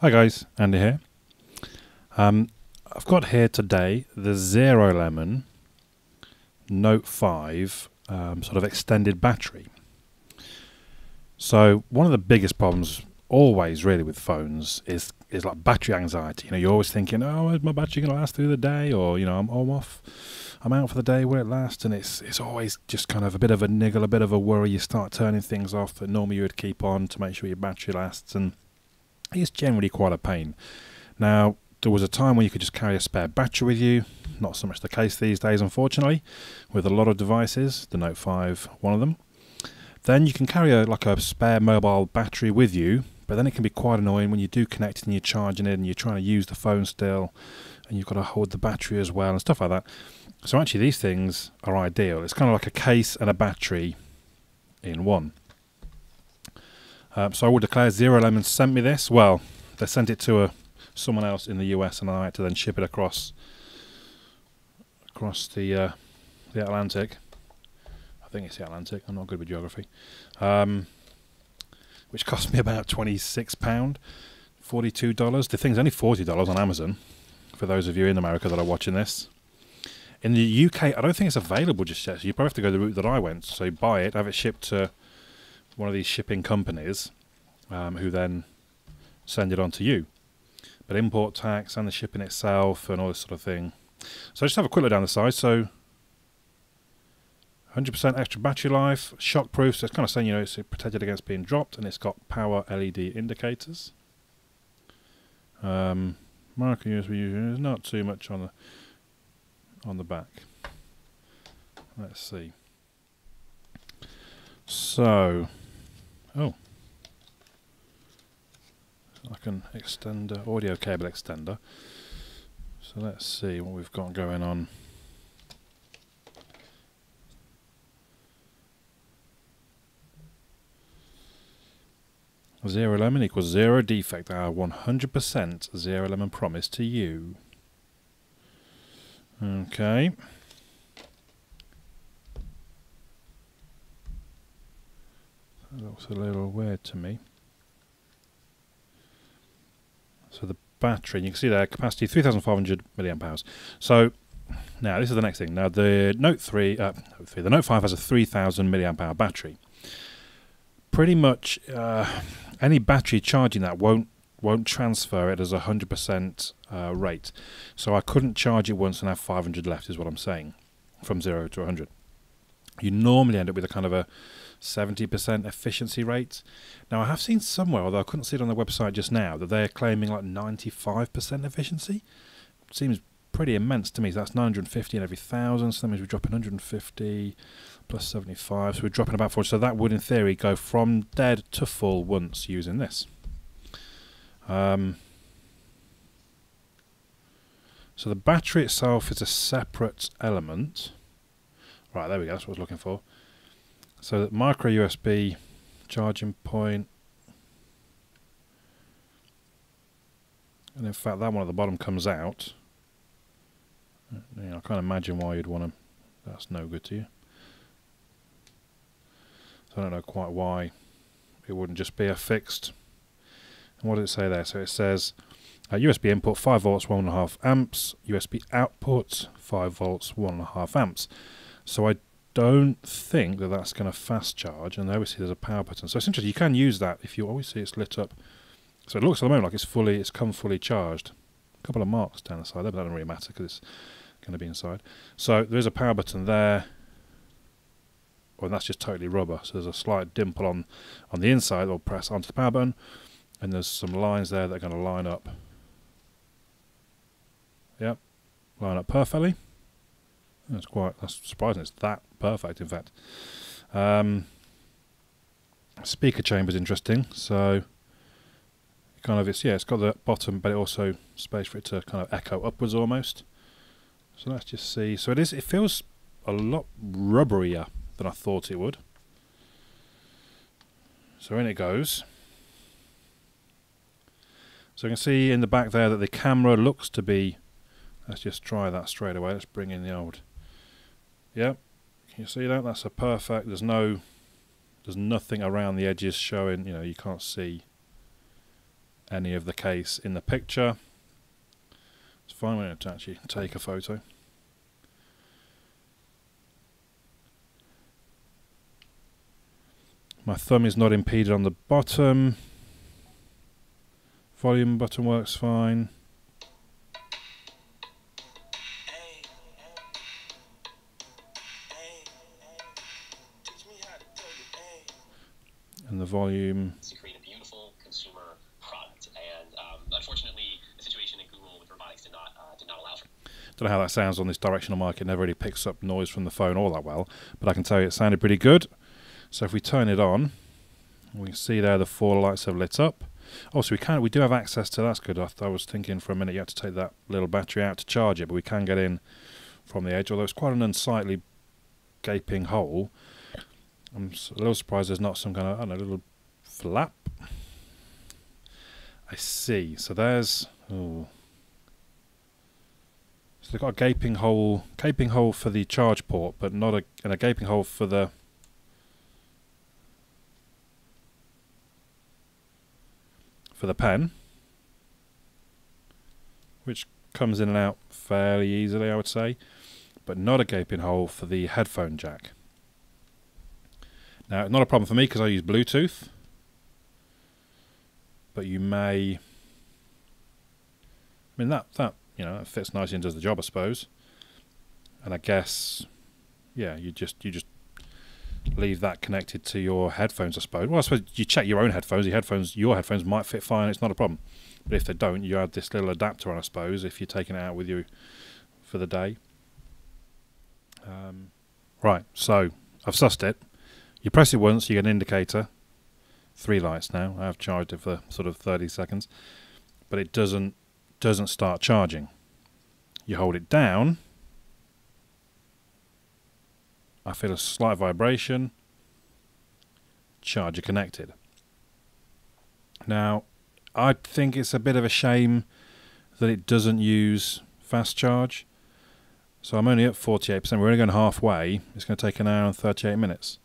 Hi guys, Andy here. I've got here today the Zerolemon Note 5 sort of extended battery. So one of the biggest problems always really with phones is like battery anxiety. You know, you're always thinking, oh, is my battery going to last through the day? Or, you know, I'm out for the day, will it last? And it's always just kind of a bit of a niggle, a bit of a worry. You start turning things off that normally you would keep on to make sure your battery lasts, and it's generally quite a pain. Now, there was a time when you could just carry a spare battery with you. Not so much the case these days, unfortunately, with a lot of devices, the Note 5 one of them. Then you can carry a spare mobile battery with you, but then it can be quite annoying when you do connect it and you're charging it and you're trying to use the phone still, and you've got to hold the battery as well and stuff like that. So actually these things are ideal. It's kind of like a case and a battery in one. So I will declare Zerolemon sent me this. Well, they sent it to someone else in the US, and I had to then ship it across the Atlantic. I think it's the Atlantic. I'm not good with geography. Which cost me about £26, $42. The thing's only $40 on Amazon, for those of you in America that are watching this. In the UK, I don't think it's available just yet, so you probably have to go the route that I went. So you buy it, have it shipped to one of these shipping companies, who then send it on to you. But import tax and the shipping itself and all this sort of thing. So just have a quick look down the side. So 100% extra battery life, shock proof, so it's kind of saying, you know, it's protected against being dropped, and it's got power LED indicators. Micro USB user, there's not too much on the back. Let's see. So, like an extender, audio cable extender. So let's see what we've got going on. Zerolemon equals zero defect. Our 100% Zerolemon promise to you. Okay. That looks a little weird to me. So the battery, you can see there, capacity 3,500 milliamp hours. So now this is the next thing. Now the the Note 5 has a 3,000 milliamp hour battery. Pretty much any battery charging that won't transfer it as a 100% rate. So I couldn't charge it once and have 500 left, is what I'm saying, from 0 to 100. You normally end up with a kind of a 70% efficiency rate. Now I have seen somewhere, although I couldn't see it on the website just now, that they're claiming like 95% efficiency. Seems pretty immense to me. So that's 950 in every 1,000, so that means we're dropping 150 plus 75, so we're dropping about 40. So that would in theory go from dead to full once using this. So the battery itself is a separate element. Right, there we go, that's what I was looking for. So that micro USB charging point, and in fact that one at the bottom comes out. You know, I can't imagine why you'd want to. That's no good to you. So I don't know quite why it wouldn't just be a fixed. And what does it say there? So it says USB input 5 volts 1.5 amps, USB output 5 volts 1.5 amps. So I don't think that that's going to fast charge, and obviously there's a power button. So it's interesting, you can use that if you always see it's lit up. So it looks at the moment like it's come fully charged. A couple of marks down the side there, but that doesn't really matter because it's going to be inside. So there's a power button there. Well, that's just totally rubber, so there's a slight dimple on the inside. I'll press onto the power button, and there's some lines there that are going to line up. Yep, line up perfectly. That's surprising. It's that perfect, in fact. Speaker chamber is interesting. So kind of it's got the bottom, but it also space for it to kind of echo upwards almost. So let's just see. So it feels a lot rubberier than I thought it would. So in it goes. So you can see in the back there that the camera looks to be. Let's just try that straight away. Let's bring in the old. Yep, can you see that? That's a perfect. There's nothing around the edges showing. You know, you can't see any of the case in the picture. It's fine. We don't have to actually take a photo. My thumb is not impeded on the bottom. Volume button works fine. And the volume. To create a beautiful consumer product, and unfortunately, the situation in Google with robotics did not allow for. Don't know how that sounds on this directional mic. It never really picks up noise from the phone all that well, but I can tell you it sounded pretty good. So if we turn it on, we can see there the 4 lights have lit up. Oh, so we do have access to. That's good. I was thinking for a minute you had to take that little battery out to charge it, but we can get in from the edge. Although it's quite an unsightly gaping hole. I'm a little surprised there's not some kind of, I don't know, little flap. I see. So there's, oh. So they've got a gaping hole for the charge port, but not a gaping hole for the pen, which comes in and out fairly easily, I would say, but not a gaping hole for the headphone jack. Now, not a problem for me because I use Bluetooth, but you may, I mean that that fits nicely and does the job, I suppose. And I guess, yeah, you just leave that connected to your headphones, I suppose. Well, I suppose you check your own headphones. Your headphones might fit fine. It's not a problem. But if they don't, you add this little adapter on, I suppose, if you're taking it out with you for the day. Right, so I've sussed it. You press it once, you get an indicator. 3 lights now. I've charged it for sort of 30 seconds, but it doesn't start charging. You hold it down. I feel a slight vibration. Charger connected. Now, I think it's a bit of a shame that it doesn't use fast charge. So I'm only at 48%. We're only going halfway. It's going to take an hour and 38 minutes.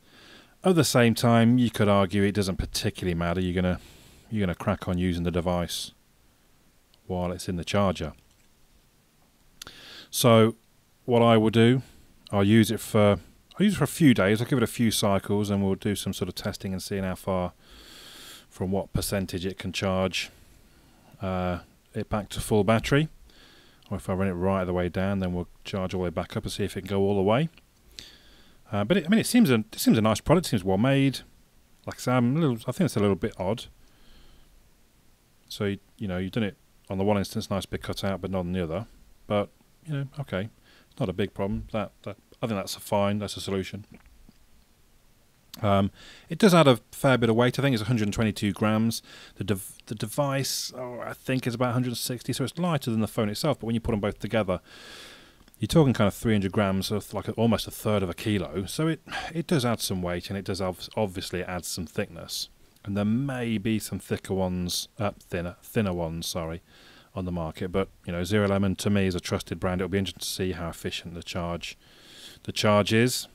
At the same time, you could argue it doesn't particularly matter. You're gonna crack on using the device while it's in the charger. So, what I will do, I'll use it for a few days. I'll give it a few cycles, and we'll do some sort of testing and seeing how far, from what percentage it can charge it back to full battery. Or if I run it right the way down, then we'll charge all the way back up and see if it can go all the way. But it seems a nice product. It seems well made. Like I said, I think it's a little bit odd. So you've done it on the one instance, nice big cutout, but not on the other. But okay, it's not a big problem. I think that's that's a solution. It does add a fair bit of weight. I think it's 122 grams. The device, I think, is about 160, so it's lighter than the phone itself. But when you put them both together, you're talking kind of 300 grams, of like almost a third of a kilo. So it does add some weight, and it does obviously add some thickness. And there may be some thicker ones, thinner ones, sorry, on the market. But Zerolemon to me is a trusted brand. It'll be interesting to see how efficient the charge is.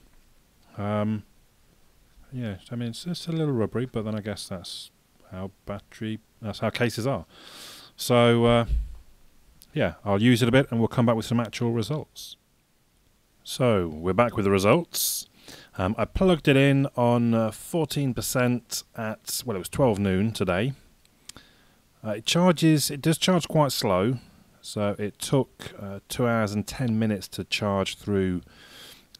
Yeah, I mean it's a little rubbery, but then I guess that's how cases are. So. Yeah, I'll use it a bit and we'll come back with some actual results. So, we're back with the results. I plugged it in on 14% at, well, it was 12 noon today. It does charge quite slow. So, it took 2 hours and 10 minutes to charge through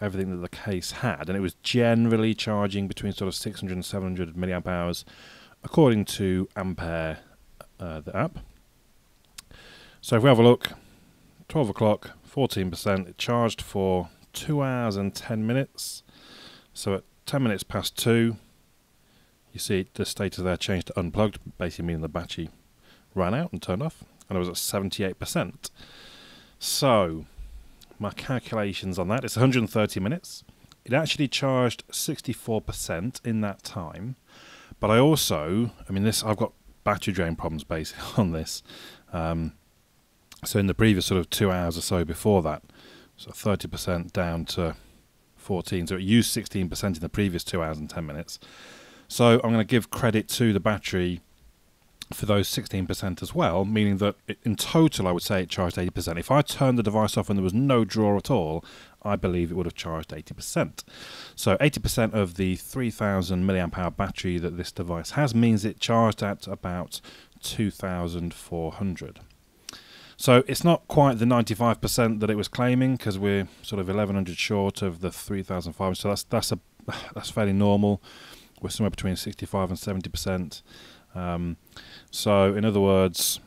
everything that the case had. And it was generally charging between sort of 600 and 700 milliamp hours, according to Ampere, the app. So if we have a look, 12 o'clock, 14%, it charged for 2 hours and 10 minutes. So at 10 minutes past 2, you see the status there changed to unplugged, basically meaning the battery ran out and turned off, and it was at 78%. So my calculations on that, it's 130 minutes. It actually charged 64% in that time. But I've got battery drain problems basically on this. So in the previous sort of 2 hours or so before that, so 30% down to 14. So it used 16% in the previous 2 hours and 10 minutes. So I'm going to give credit to the battery for those 16% as well, meaning that in total I would say it charged 80%. If I turned the device off and there was no draw at all, I believe it would have charged 80%. So 80% of the 3000 milliamp hour battery that this device has means it charged at about 2400. So it's not quite the 95% that it was claiming, because we're sort of 1100 short of the 3500. So that's fairly normal. We're somewhere between 65 and 70%. So in other words,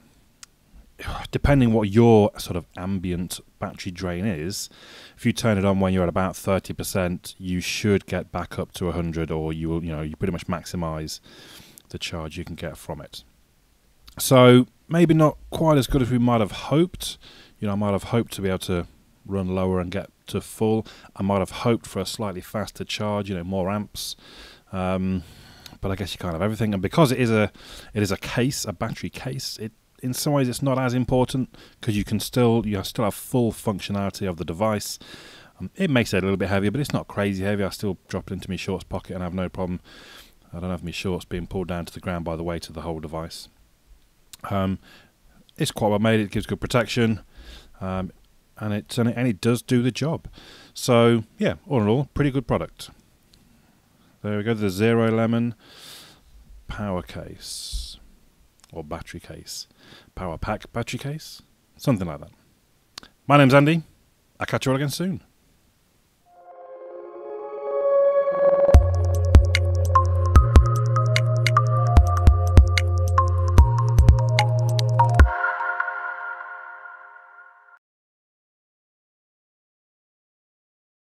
depending what your sort of ambient battery drain is, if you turn it on when you're at about 30%, you should get back up to 100, or you will, you pretty much maximize the charge you can get from it. So maybe not quite as good as we might have hoped. I might have hoped to be able to run lower and get to full. I might have hoped for a slightly faster charge, more amps. But I guess you can't have everything. And because it is a case, a battery case, in some ways it's not as important, because you still have full functionality of the device. It makes it a little bit heavier, but it's not crazy heavy. I still drop it into my shorts pocket and have no problem. I don't have my shorts being pulled down to the ground by the weight of the whole device. It's quite well made. It gives good protection, and it does do the job. So yeah, all in all, pretty good product. There we go, the Zerolemon power case, or battery case, power pack battery case, something like that. My name's Andy. I'll catch you all again soon.